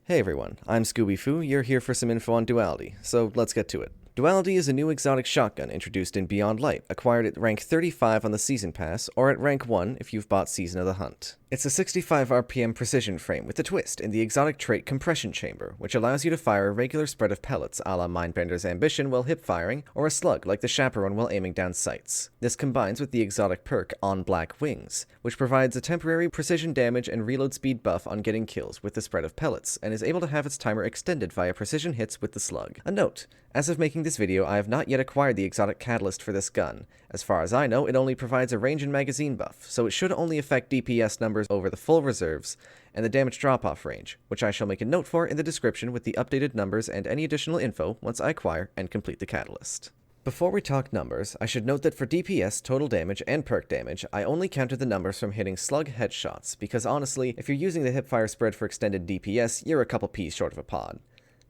Hey everyone, I'm Scooby Foo. You're here for some info on Duality, so let's get to it. Duality is a new exotic shotgun introduced in Beyond Light, acquired at rank 35 on the Season Pass, or at rank 1 if you've bought Season of the Hunt. It's a 65 RPM precision frame with a twist in the exotic trait Compression Chamber, which allows you to fire a regular spread of pellets a la Mindbender's Ambition while hip firing, or a slug like the Chaperone while aiming down sights. This combines with the exotic perk On Black Wings, which provides a temporary precision damage and reload speed buff on getting kills with the spread of pellets, and is able to have its timer extended via precision hits with the slug. A note: as of making this video, I have not yet acquired the exotic catalyst for this gun. As far as I know, it only provides a range and magazine buff, so it should only affect DPS numbers over the full reserves and the damage drop-off range, which I shall make a note for in the description with the updated numbers and any additional info once I acquire and complete the catalyst. Before we talk numbers, I should note that for DPS, total damage, and perk damage, I only counted the numbers from hitting slug headshots, because honestly, if you're using the hipfire spread for extended DPS, you're a couple P's short of a pod.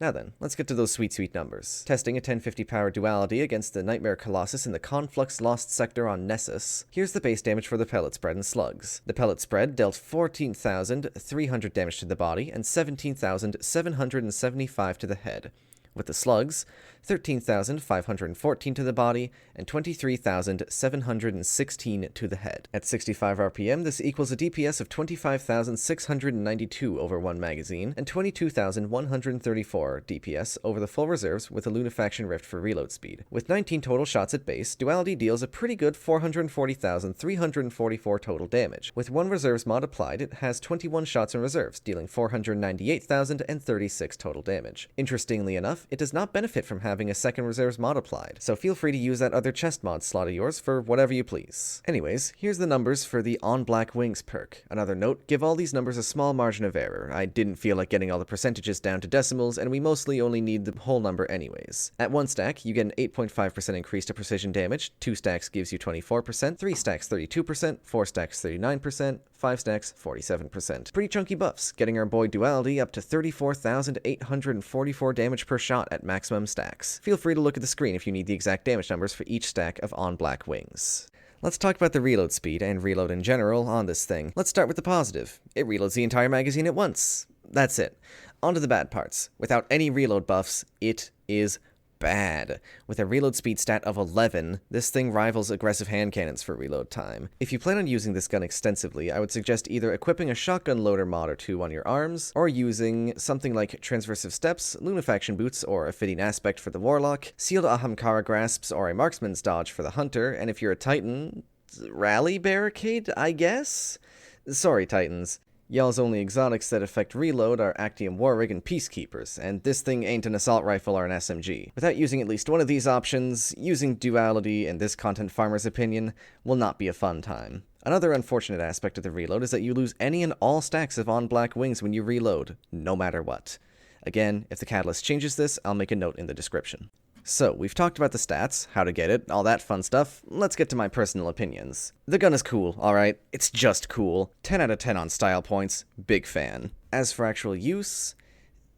Now then, let's get to those sweet numbers. Testing a 1050 power Duality against the Nightmare Colossus in the Conflux Lost Sector on Nessus. Here's the base damage for the pellet spread and slugs. The pellet spread dealt 14,300 damage to the body and 17,775 to the head. With the slugs, 13,514 to the body, and 23,716 to the head. At 65 RPM, this equals a DPS of 25,692 over one magazine, and 22,134 DPS over the full reserves with a Lunafaction Rift for reload speed. With 19 total shots at base, Duality deals a pretty good 440,344 total damage. With one reserves mod applied, it has 21 shots in reserves, dealing 498,036 total damage. Interestingly enough, it does not benefit from having a second reserves mod applied, so feel free to use that other chest mod slot of yours for whatever you please. Anyways, here's the numbers for the On Black Wings perk. Another note, give all these numbers a small margin of error. I didn't feel like getting all the percentages down to decimals, and we mostly only need the whole number anyways. At 1 stack, you get an 8.5% increase to precision damage, 2 stacks gives you 24%, 3 stacks 32%, 4 stacks 39%, 5 stacks 47%. Pretty chunky buffs, getting our boy Duality up to 34,844 damage per shot at maximum stacks. Feel free to look at the screen if you need the exact damage numbers for each stack of On Black Wings. Let's talk about the reload speed and reload in general on this thing. Let's start with the positive. It reloads the entire magazine at once. That's it. On to the bad parts. Without any reload buffs, it is bad. With a reload speed stat of 11, this thing rivals aggressive hand cannons for reload time. If you plan on using this gun extensively, I would suggest either equipping a shotgun loader mod or two on your arms, or using something like transversive steps, Lunafaction boots, or a fitting aspect for the warlock, sealed Ahamkara grasps, or a marksman's dodge for the hunter, and if you're a titan, rally barricade, I guess? Sorry, titans. Y'all's only exotics that affect reload are Actium Warrig and Peacekeepers, and this thing ain't an assault rifle or an SMG. Without using at least one of these options, using Duality, in this content farmer's opinion, will not be a fun time. Another unfortunate aspect of the reload is that you lose any and all stacks of On Black Wings when you reload, no matter what. Again, if the catalyst changes this, I'll make a note in the description. So, we've talked about the stats, how to get it, all that fun stuff. Let's get to my personal opinions. The gun is cool, alright? It's just cool. 10 out of 10 on style points. Big fan. As for actual use,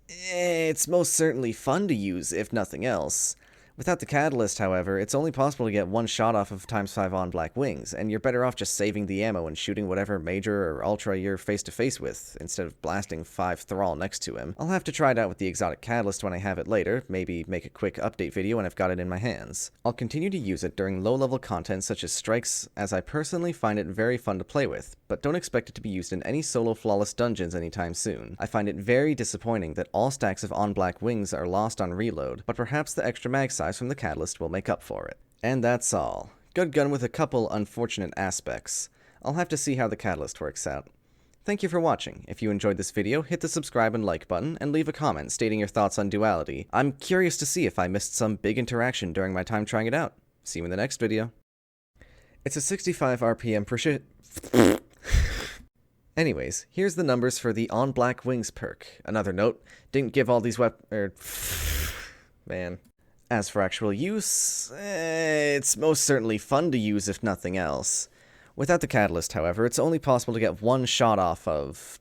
it's most certainly fun to use, if nothing else. Without the catalyst, however, it's only possible to get one shot off of ×5 On Black Wings, and you're better off just saving the ammo and shooting whatever major or ultra you're face-to-face with, instead of blasting 5 Thrall next to him. I'll have to try it out with the exotic catalyst when I have it later, maybe make a quick update video when I've got it in my hands. I'll continue to use it during low-level content such as strikes, as I personally find it very fun to play with, but don't expect it to be used in any solo flawless dungeons anytime soon. I find it very disappointing that all stacks of On Black Wings are lost on reload, but perhaps the extra mag size from the catalyst will make up for it. And that's all. Good gun with a couple unfortunate aspects. I'll have to see how the catalyst works out. Thank you for watching. If you enjoyed this video, hit the subscribe and like button, and leave a comment stating your thoughts on Duality. I'm curious to see if I missed some big interaction during my time trying it out. See you in the next video. It's a 65 RPM per shit. Anyways, here's the numbers for the On Black Wings perk. Another note, didn't give all these man. As for actual use, it's most certainly fun to use if nothing else. Without the catalyst, however, it's only possible to get one shot off of